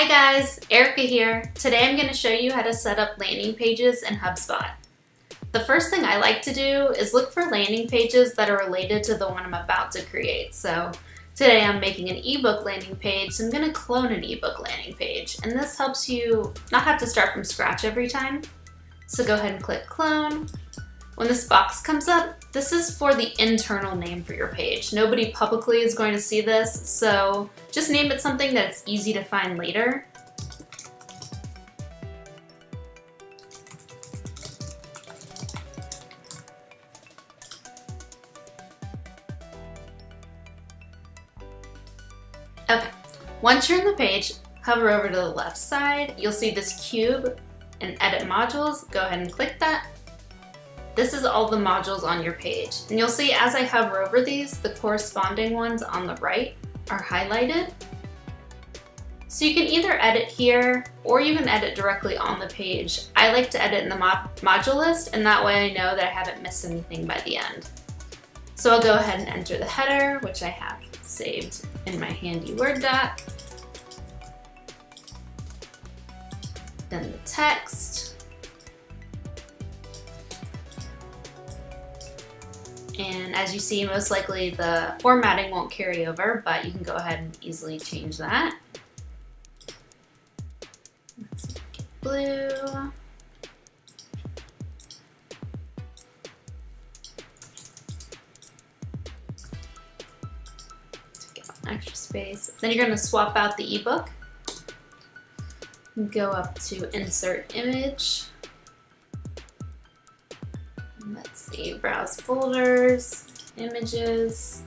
Hi guys, Erica here. Today I'm going to show you how to set up landing pages in HubSpot. The first thing I like to do is look for landing pages that are related to the one I'm about to create. So today I'm making an ebook landing page, so I'm going to clone an ebook landing page. And this helps you not have to start from scratch every time. So go ahead and click clone. When this box comes up, this is for the internal name for your page. Nobody publicly is going to see this, so just name it something that's easy to find later. Okay, once you're in the page, hover over to the left side. You'll see this cube and edit modules. Go ahead and click that. This is all the modules on your page. And you'll see as I hover over these, the corresponding ones on the right are highlighted. So you can either edit here or you can edit directly on the page. I like to edit in the module list, and that way I know that I haven't missed anything by the end. So I'll go ahead and enter the header, which I have saved in my handy Word doc. Then the text. And as you see, most likely the formatting won't carry over, but you can go ahead and easily change that. Let's make it blue. Take out extra space. Then you're going to swap out the ebook. Go up to Insert Image. Let's see, browse folders, images,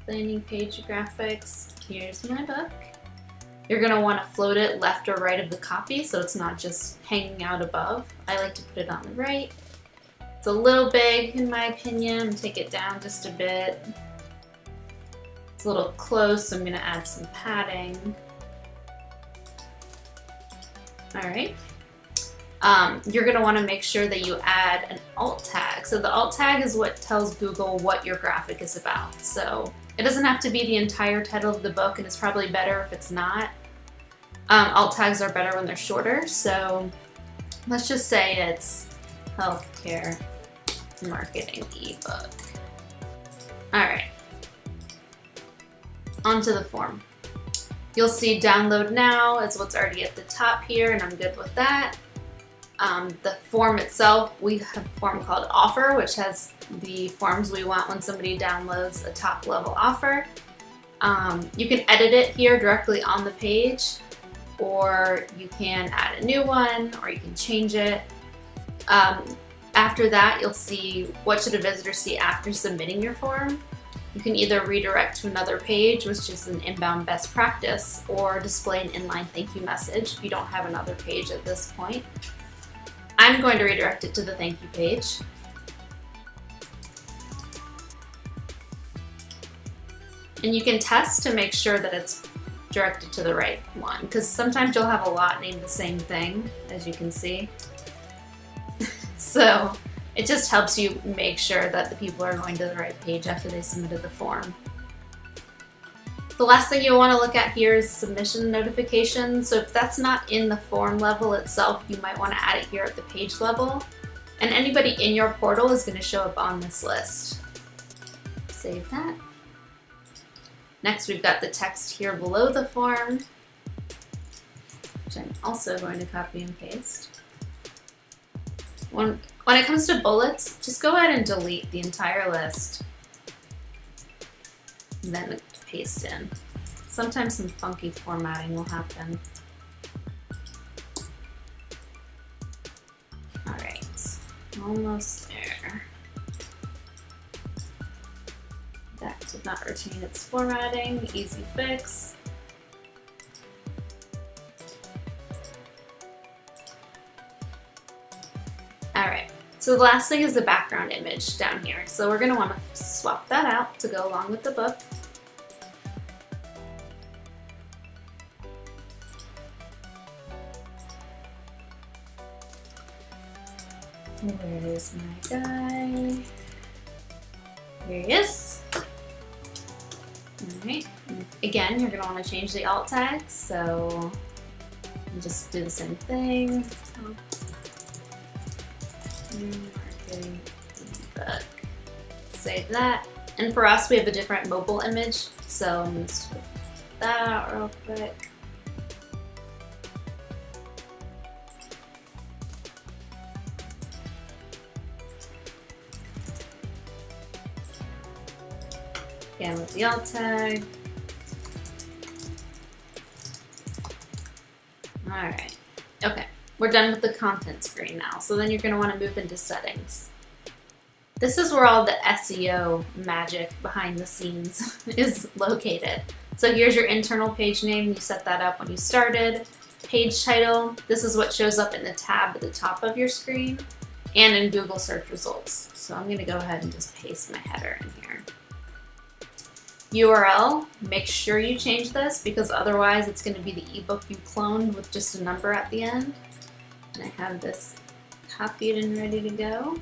landing page graphics. Here's my book. You're going to want to float it left or right of the copy so it's not just hanging out above. I like to put it on the right. It's a little big in my opinion. Take it down just a bit. It's a little close, so I'm going to add some padding. All right. You're going to want to make sure that you add an alt tag. So the alt tag is what tells Google what your graphic is about. So it doesn't have to be the entire title of the book, and it's probably better if it's not. Alt tags are better when they're shorter. So let's just say it's Healthcare Marketing ebook. All right. Onto the form. You'll see download now is what's already at the top here, and I'm good with that. The form itself, we have a form called offer, which has the forms we want when somebody downloads a top level offer. You can edit it here directly on the page, or you can add a new one, or you can change it. After that, you'll see what should a visitor see after submitting your form. You can either redirect to another page, which is an inbound best practice, or display an inline thank you message if you don't have another page at this point. I'm going to redirect it to the thank you page. And you can test to make sure that it's directed to the right one, because sometimes you'll have a lot named the same thing, as you can see. So it just helps you make sure that the people are going to the right page after they submitted the form. The last thing you'll want to look at here is submission notifications. So if that's not in the form level itself, you might want to add it here at the page level. And anybody in your portal is going to show up on this list. Save that. Next, we've got the text here below the form, which I'm also going to copy and paste. When it comes to bullets, just go ahead and delete the entire list. And then paste in. Sometimes some funky formatting will happen. All right, almost there. That did not retain its formatting, easy fix. All right, so the last thing is the background image down here. So we're gonna wanna swap that out to go along with the book. Where is my guy? Here he is. Alright, again, you're going to want to change the alt tag, so And just do the same thing. Marketing ebook. Save that. And for us, we have a different mobile image, so I'm going to switch that out real quick. Again with the alt tag. Alright, okay, we're done with the content screen now, so then you're going to want to move into settings. This is where all the SEO magic behind the scenes is located. So here's your internal page name, you set that up when you started. Page title, this is what shows up in the tab at the top of your screen and in Google search results. So I'm going to go ahead and just paste my header in here. URL, make sure you change this because otherwise it's going to be the ebook you cloned with just a number at the end. And I have this copied and ready to go.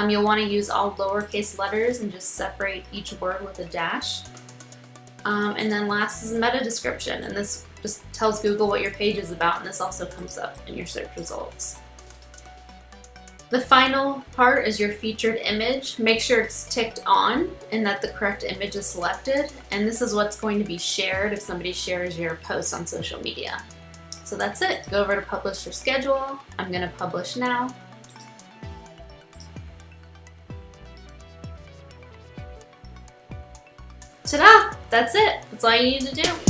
You'll want to use all lowercase letters and just separate each word with a dash. And then last is meta description, and this just tells Google what your page is about, and this also comes up in your search results. The final part is your featured image. Make sure it's ticked on and that the correct image is selected. And this is what's going to be shared if somebody shares your post on social media. So that's it. Go over to publish or schedule. I'm going to publish now. Ta-da! That's it. That's all you need to do.